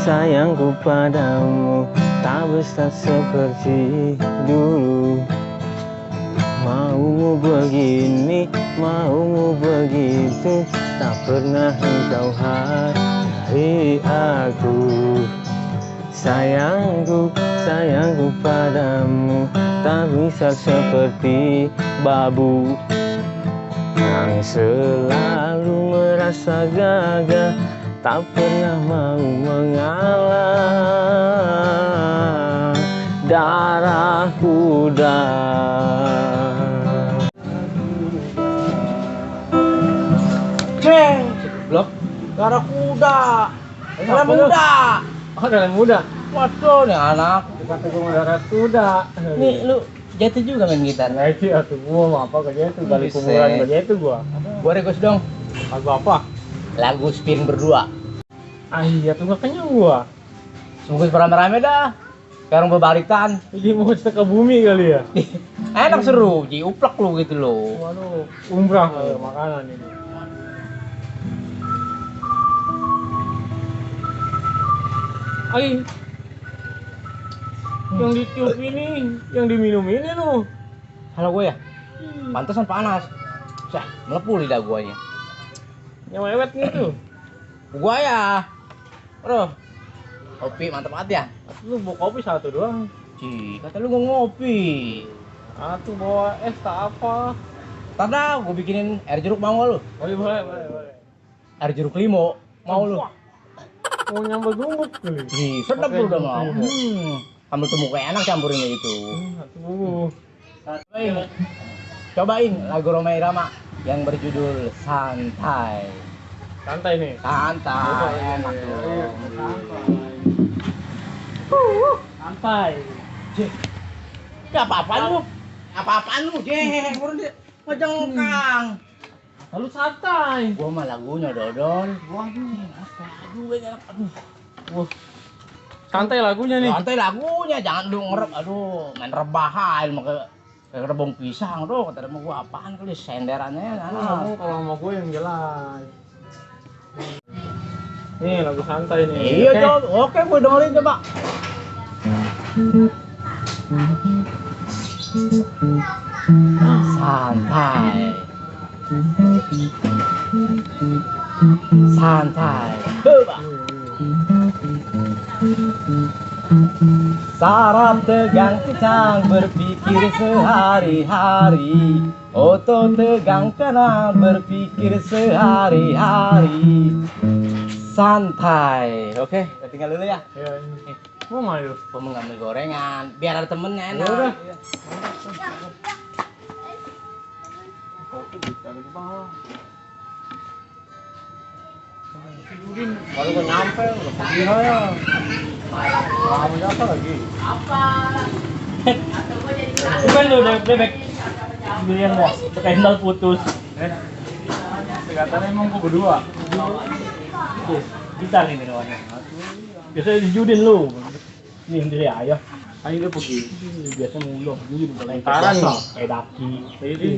sayangku padamu tak bisa seperti dulu. Maumu begini, maumu begitu, tak pernah engkau hargai aku. Sayangku, sayangku padamu tak bisa seperti babu yang selalu merasa gagah, tak pernah mau mengalah. Darah kuda. Blok darah kuda. Darah muda. Oh, darah muda. Waduh, nih anak. Kata gue darah kuda. Nih lu jatuh juga main gitar. Nah itu ya tuh gua mau apa kerja itu balik kuburan kerja itu gua. Gua request dong. Lagu apa? Lagu Spin berdua. Ah iya tuh gak kenyang gua. Semoga rame-rame dah. Sekarang berbalikan. Jadi mau ke bumi kali ya. Enak seru, ji uplek lu gitu loh. Waduh, umrah makanan ini. Ay, yang ditiup ini, yang diminum ini loh. Halo gue ya? Pantesan panas. Sah, melepuh lidah guanya. Yang lewat gitu. Gua ya. Bro. Kopi mantap banget ya. Lu bawa kopi satu doang. Ci, kata lu mau ngopi. Satu bawa es tak apa. Tada, gua bikinin air jeruk mau gak lu? Oh iya boleh. Air jeruk limo, mau lu? Mau nyambel gumbuk kali. Ih, sedap lu udah mau. Ambil temu kayak enak campurinnya itu. Satu bumbu. Cobain lagu Rhoma Irama yang berjudul Santai. Santai nih. Santai, enak tuh. Santai. Ya apa-apaan lu? Apa-apaan lu? Baru dia ngejengkang. Lalu santai. Gua mah lagunya Dodol. Waduh, aduh, enak. Aduh. Wah. Santai lagunya nih. Santai lagunya, jangan lu ngerep. Aduh, main rebahan kayak rebung pisang tuh. Kata sama gua apaan kali senderannya. Kamu kalau sama gue yang jelas. Nih lagu santai nih. Iya, Dol. Oke, gua dengerin coba. Santai. Santai. Coba. Saraf tegang kencang berpikir sehari-hari. Otot tegang kena berpikir sehari-hari. Santai. Oke, kita tinggal dulu ya. Iya. Mau malu. Gua mau ngambil gorengan biar ada temennya enak. Ya udah. Kalau gue nyampe udah pergi aja. Lama apa lagi? Bukan lu udah bebek yang mau kendal putus. Katanya emang gue berdua. Gitar ini namanya. Biasanya dijudin lu. Ini yang dari ayah. Ayo dia pergi. Biasa mulu. Ini juga lain Taran nih. kayak daki. Jadi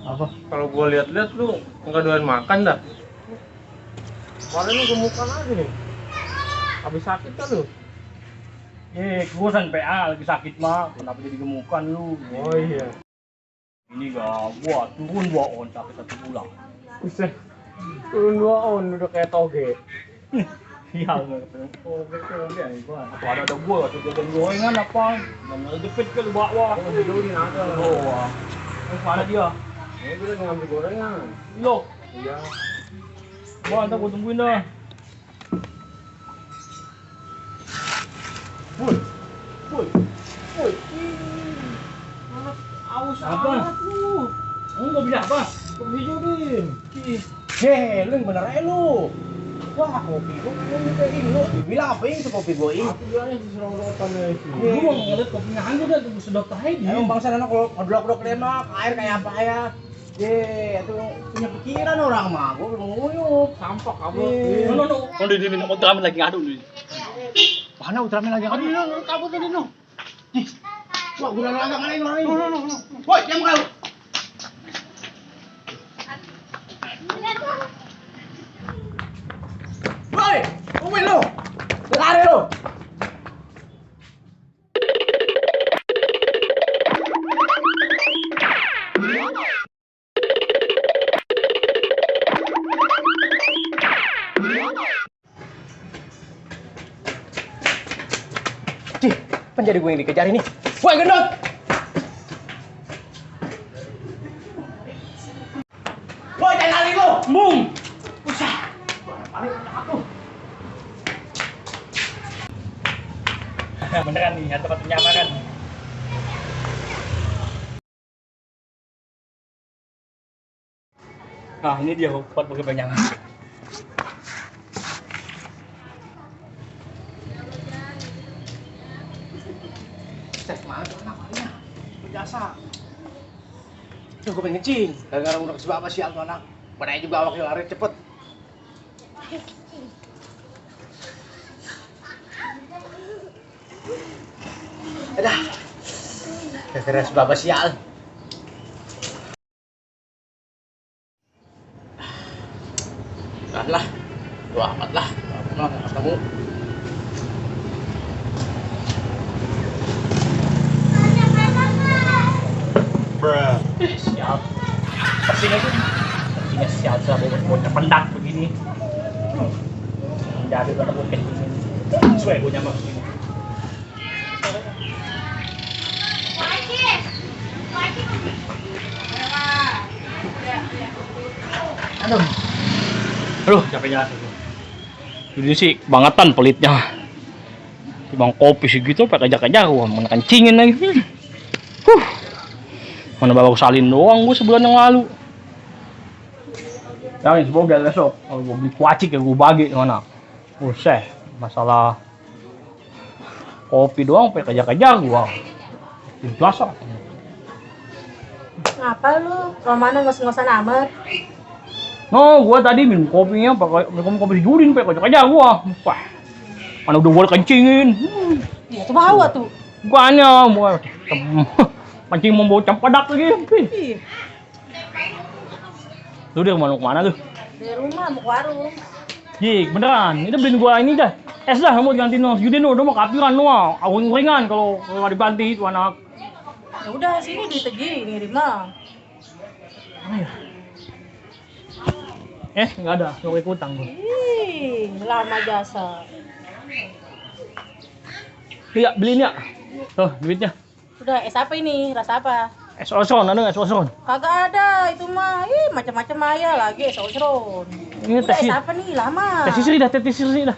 Apa? kalau gue lihat-lihat lu nggak doyan makan dah. Kemarin lu gemukan aja nih. Habis sakit kan lu? Kurusan PA lagi sakit mah. Kenapa jadi gemukan lu? Oh iya. Ini gak gua turun 2 on sakit 1 bulan. Buset. Turun 2 on udah kayak toge. Iya, enggak ketemu. Oh, betul dia nih gua. Apa ada gua atau jajan gorengan apa? Dan ngejepit ke bawah. Oh, dijualin ada. Oh, wah. Terus mana dia? Ini gue lagi ngambil gorengan. Yo, Iya. gua ntar gua tungguin dah. Woi. Woi. Woi. Aus Apa? amat lu. Enggak bisa apa? Kok dijudin? Lu yang bener aja lu. Wah, kopi gua mintain lu. Bilang apa ini kopi gua ini? Aku bilangnya disuruh rotan ya itu. Gua mau ngeliat kopinya aja dah tunggu sedot aja. Emang bangsa anak kalau ngedok-dok dia mah air kayak apa ya? Itu punya pikiran orang mah. Gua belum nguyup. Sampah kabel. No. Oh, di Ultraman lagi ngadu nih. Mana Ultraman lagi ngadu? No, kabut tadi no. Wah, gua udah agak mana ini orang ini. No. Woi, diam kau. jadi gue yang dikejar ini. Woi gendut! Woi jangan lari lu! Bung! Usah! Balik aku. Beneran nih, ya tempat penyamaran. Nah ini dia buat bagi penyaman. Cek mana tuh anak kalinya? Berjasa. Tuh gue pengen kencing. Gara-gara udah kesebab apa sial tuh anak. Padahal juga awaknya lari cepet. Adah. Gara-gara sebab apa sial. Lah, dua amat lah. Mau ketemu. Siap. Persing aja. Persingnya siap siap bocah pendak begini. Jadi kalau bocah begini. Sesuai gue nyamak begini. Aduh. Aduh, capek jalan aku. Ini sih bangetan pelitnya. Bang kopi segitu pakai ajak-ajak gua mau kencingin lagi. Mana bawa salin doang gua sebulan yang lalu. Jangan semoga besok kalau gua beli kuacik ya gua bagi mana. Buset, masalah kopi doang pakai ajak-ajak gua. Biasa. Ngapa lu? Romana ngos-ngosan amat. No, gua tadi minum kopinya pakai minum kopi Judin pakai ajak-ajak gua. Wah. Mana udah gua kencingin. Iya tuh bawa tuh. Bukannya mau mancing membawa campadak lagi. Ih, Lu udah kemana lu? dari rumah mau ke warung. Jik, beneran. Ini beliin gua ini dah. Es dah mau ganti no. Judin udah mau kapiran no. Awing-awingan kalau nggak dibanti itu anak. Ya udah sini duit aja ngirim mah. Nggak ada. Mau utang gua. Ih, lama jasa. Iya, beliin ya. Tuh, duitnya. Udah es apa ini? Rasa apa? Es oson, ada nggak es oson? Kagak ada itu mah. Ih, macam-macam aja lagi es osron. Ini Udah teh es apa nih? Lama. Teh sisri dah, teh sisri dah.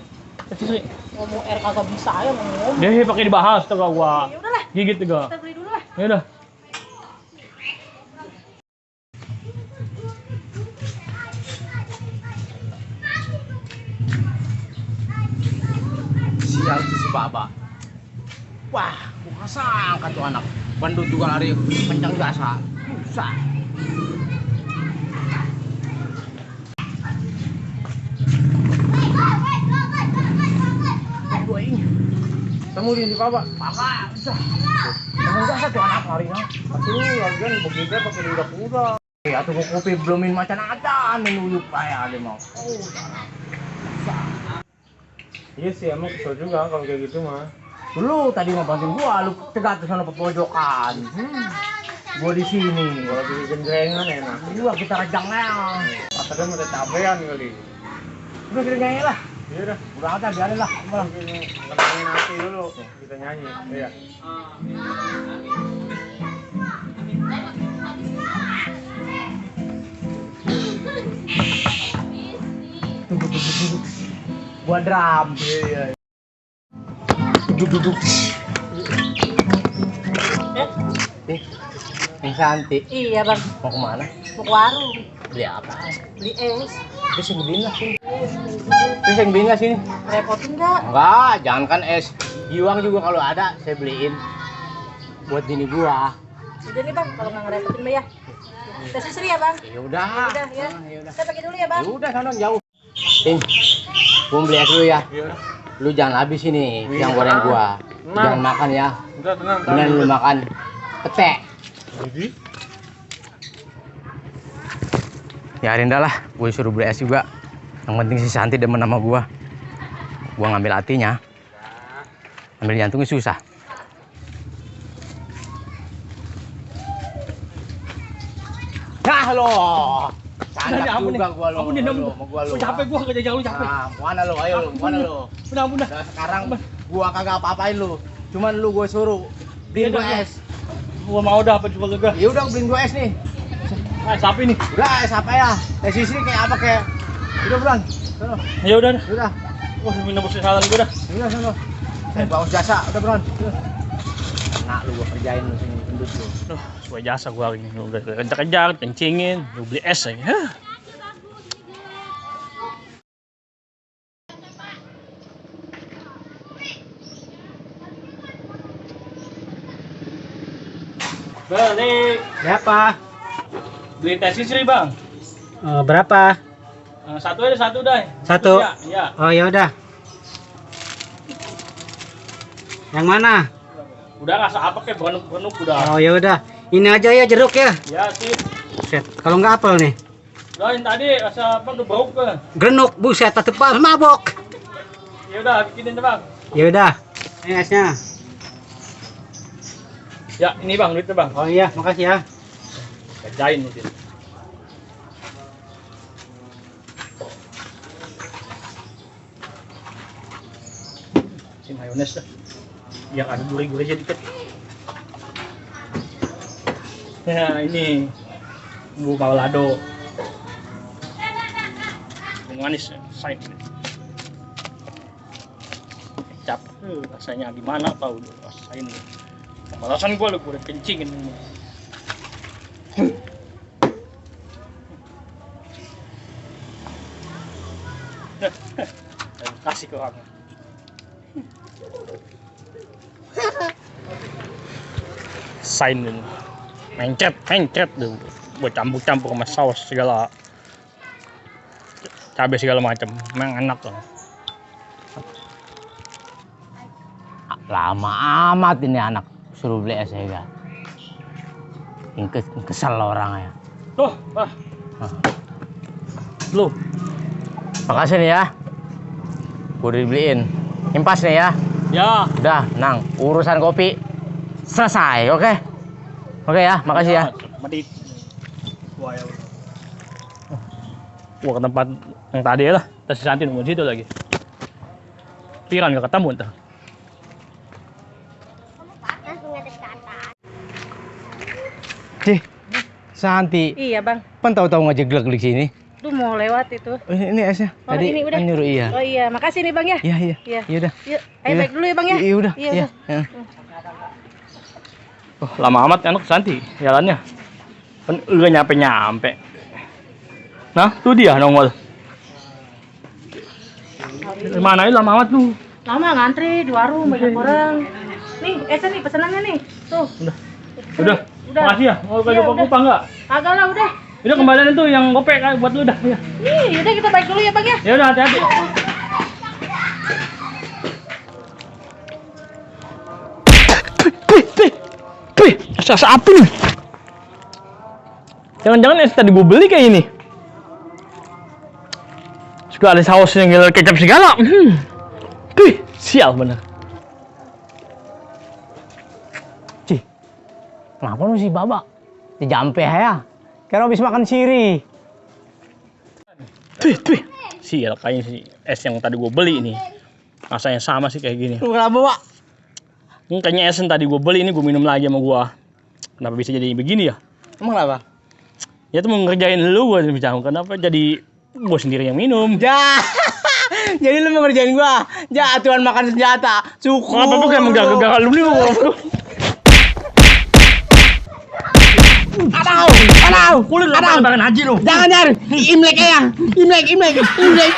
Teh sisri. Ngomong air kagak bisa ya ngomong. Deh, pakai dibahas tuh gua. Ya udahlah, Gigit juga. kita beli dulu lah. Ya udah. Sial si Baba. Wah, gua sangka tuh anak. Bandut juga lari kencang jasa. Susah. Gue ini. Temu di Bapak. Kakak, susah. Kencang jasa tuh anak larinya. Tapi lu lagian begitu pakai kuda-kuda. Ya tuh kopi belumin macan aja menuyuk kayak ada mau. Oh, Iya sih, emang kesel juga kalau kayak gitu mah. lu tadi mau bantuin gua, lu cegat ke sana ke pojokan. Gua di sini. Kalau bikin genjrengan enak. Gua kita rajangnya. Katanya ada cabean kali. Udah kita nyanyi lah. Iya dah. Udah aja biarin lah. Malah. Tenangin hati dulu. Kita nyanyi. Iya. Gua drum. Iya. Duduk. Santi. Iya bang, Mau kemana? mau ke warung. Beli apa? Beli es. Terus yang beliin lah sini. Terus yang beliin lah sini. Repotin nggak? Enggak, jangankan es. Giwang juga kalau ada saya beliin. Buat bini gua. Udah nih bang, kalau nggak ngerepotin mah ya. Tes istri ya bang. Ya udah. Udah ya. Ya udah. Saya pergi dulu ya bang. Ya udah sana jauh. Tin. Gua beli es dulu ya. Iya. Lu jangan habis ini Iya. yang goreng gua. Tenang. Jangan makan ya. Udah tenang. Kemudian lu makan pete. Jadi? Ya Rinda lah, gue suruh beli es juga. Yang penting si Santi demen sama gua. Gua ngambil hatinya. Ambil jantungnya susah. Nah lo. Sangat juga gua lo. Ampun deh, ampun. Sama gua lo. Capek gua kerja jauh capek. Nah, mana lo? Ayo lo, mana lo? Udah, ampun dah. Nah, sekarang gua kagak apa-apain lu. Cuman lu gue suruh beliin gue Iya, es. Gua mau dah apa juga juga. Ya udah beliin gue es nih. Sapi nih. Udah es apa ya? Es sini kayak apa kayak? Udah bulan. Sono. Ya udah dah. Udah. Wah, minum bos salam gua dah. Udah sono. Saya bawa jasa. Udah bulan. Enak lu gue kerjain lu sini gendut lu. Duh, sesuai jasa gua hari ini. Udah kejar-kejar, kencingin, gua beli es aja. Hah. Balik. Berapa? Beli teh sisri, Bang. Berapa? Satu aja, satu dah. Satu? Ya, iya. Oh ya udah. Yang mana? Udah rasa apa kayak berenuk udah. Oh ya udah. Ini aja ya jeruk ya. Ya sih. Buset. Kalau nggak apel nih. Udah yang tadi rasa apa tuh bau ke. Grenuk buset tetep mabok. Ya udah bikinin deh, Bang. Ya udah. Ini esnya. Ya, ini Bang, duitnya, Bang. Oh iya, makasih ya. Kerjain mungkin. Si mayones dah. Yang ada gurih-gurih aja dikit. Ya, ini bumbu balado. Bumbu manis, sain. Kecap, rasanya gimana tahu rasain. Malasan gua lu udah kencingin ini. Kasih ke orang. Sain ini. Mencet dulu. Buat campur-campur sama saus segala. Cabai segala macam. Memang enak loh. Lama amat ini anak suruh beli es ya. Kesel orang ya. Tuh, lu. Makasih nih ya. Gue udah dibeliin. Impas nih ya. Ya. Udah, Nang. Urusan kopi selesai, oke? Oke ya, makasih ya. Mati. Wah, ya. Gua ke tempat yang tadi ya lah. Tas Santi nunggu situ lagi. Pikiran gak ketemu entar. Cih, Santi. Iya bang, Pan tahu-tahu ngejeglek di sini. tuh mau lewat itu. Oh, ini esnya. Oh, Tadi ini udah. kan nyuruh iya. Oh iya, makasih nih bang ya. Iya, iya. Iya. Iya udah. Yuk, ayo Iya. baik dulu ya bang ya. Iya udah. Iya, Iya. udah. Oh, lama amat anak Santi jalannya. Kan udah nyampe. Nah, tuh dia nongol. Mana ini lama amat lu? Lama ngantri di warung banyak orang. Nih, esnya nih pesenannya nih. Tuh. Udah. Makasih ya. Mau Iya, lupa kupang enggak? Agak lah udah. Udah kembalian itu yang gopek buat lu dah. Ya. Nih, udah kita baik dulu ya bang ya. Ya udah hati-hati. Rasa api nih. Jangan-jangan es tadi gue beli kayak ini. Juga ada saus yang gila kecap segala. Sial bener. Cih. Kenapa lu si Baba? Dijampe ya. Karena habis makan siri. Sial kayaknya si es yang tadi gue beli ini. Rasanya sama sih kayak gini. Lu kenapa, Pak? Ini kayaknya es yang tadi gue beli ini gue minum lagi sama gue. Kenapa bisa jadi begini ya? Emang kenapa? Ya tuh mau ngerjain lu gue bicara. Kenapa jadi gue sendiri yang minum? Ya. Jadi lu mau ngerjain gua. Ya, Tuhan makan senjata. Syukur. Kenapa tuh kayak menggagak lu nih? Aduh. Kulit lu makan haji lu. Jangan, Jar. Imlek ya. Imlek.